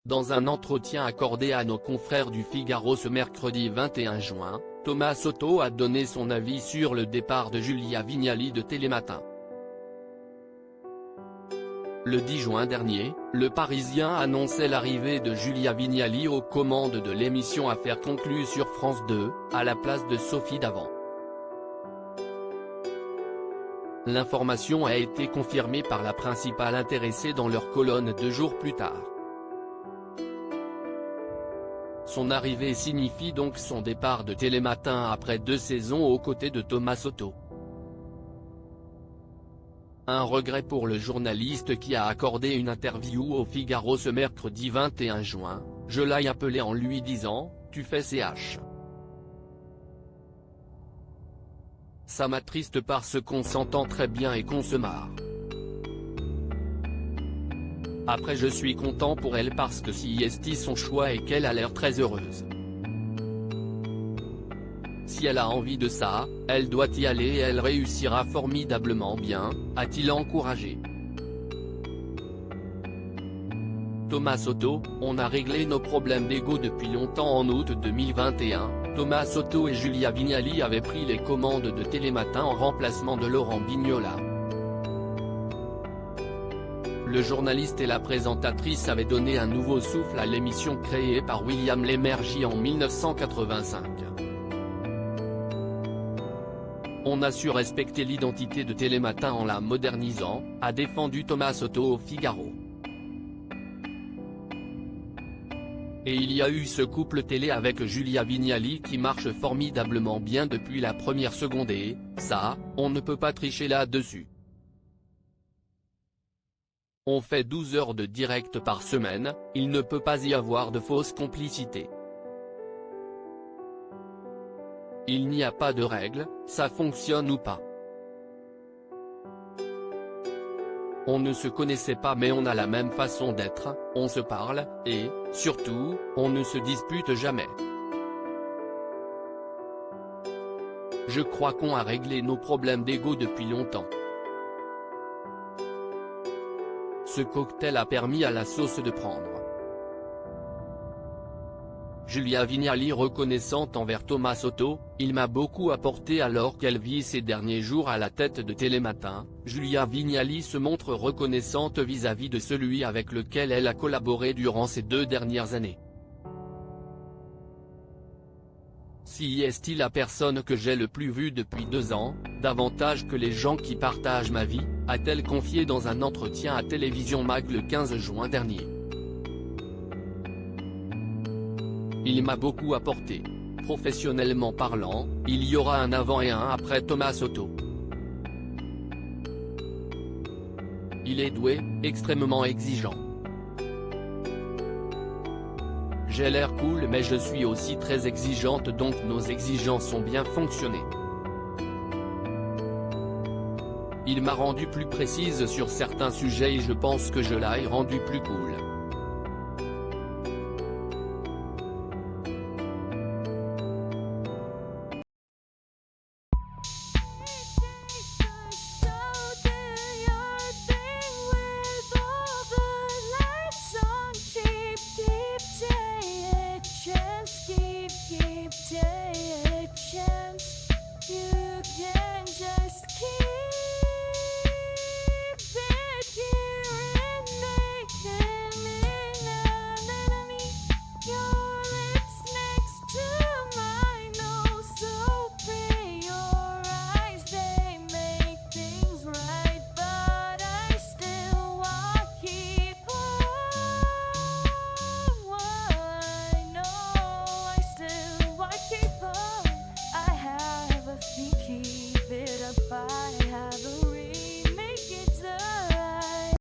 Dans un entretien accordé à nos confrères du Figaro ce mercredi 21 juin, Thomas Soto a donné son avis sur le départ de Julia Vignali de Télématin. Le 10 juin dernier, Le Parisien annonçait l'arrivée de Julia Vignali aux commandes de l'émission Affaires conclues sur France 2, à la place de Sophie Davant. L'information a été confirmée par la principale intéressée dans leur colonne 2 jours plus tard. Son arrivée signifie donc son départ de Télématin après 2 saisons aux côtés de Thomas Soto. Un regret pour le journaliste qui a accordé une interview au Figaro ce mercredi 21 juin, je l'ai appelé en lui disant « Tu fais CH ». Ça m'attriste parce qu'on s'entend très bien et qu'on se marre. Après je suis content pour elle parce que si c'est son choix et qu'elle a l'air très heureuse. Si elle a envie de ça, elle doit y aller et elle réussira formidablement bien, a-t-il encouragé. Thomas Soto, on a réglé nos problèmes d'ego depuis longtemps. En août 2021, Thomas Soto et Julia Vignali avaient pris les commandes de Télématin en remplacement de Laurent Bignola. Le journaliste et la présentatrice avaient donné un nouveau souffle à l'émission créée par William Lémergie en 1985. On a su respecter l'identité de Télématin en la modernisant, a défendu Thomas Soto au Figaro. Et il y a eu ce couple télé avec Julia Vignali qui marche formidablement bien depuis la première seconde et, ça, on ne peut pas tricher là-dessus. On fait 12 heures de direct par semaine, il ne peut pas y avoir de fausse complicité. Il n'y a pas de règle, ça fonctionne ou pas. On ne se connaissait pas mais on a la même façon d'être, on se parle, et, surtout, on ne se dispute jamais. Je crois qu'on a réglé nos problèmes d'ego depuis longtemps. Ce cocktail a permis à la sauce de prendre. Julia Vignali reconnaissante envers Thomas Soto, il m'a beaucoup apporté alors qu'elle vit ses derniers jours à la tête de Télématin. Julia Vignali se montre reconnaissante vis-à-vis de celui avec lequel elle a collaboré durant ces 2 dernières années. Si est-il la personne que j'ai le plus vue depuis 2 ans, davantage que les gens qui partagent ma vie, a-t-elle confié dans un entretien à Télévision Mag le 15 juin dernier. Il m'a beaucoup apporté. Professionnellement parlant, il y aura un avant et un après Thomas Soto. Il est doué, extrêmement exigeant. J'ai l'air cool mais je suis aussi très exigeante donc nos exigences ont bien fonctionné. Il m'a rendu plus précise sur certains sujets et je pense que je l'ai rendu plus cool.